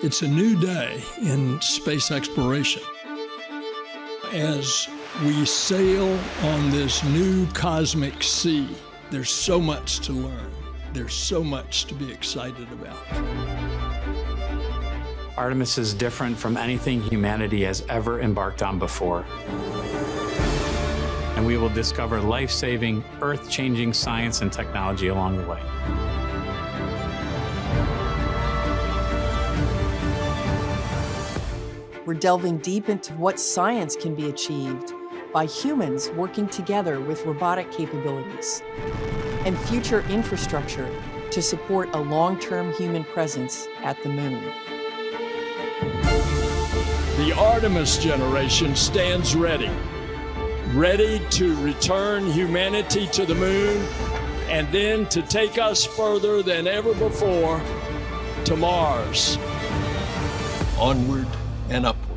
It's a new day in space exploration. As we sail on this new cosmic sea, there's so much to learn. There's so much to be excited about. Artemis is different from anything humanity has ever embarked on before. And we will discover life-saving, earth-changing science and technology along the way. We're delving deep into what science can be achieved by humans working together with robotic capabilities and future infrastructure to support a long-term human presence at the moon. The Artemis generation stands ready to return humanity to the moon and then to take us further than ever before to Mars. Onward and upward.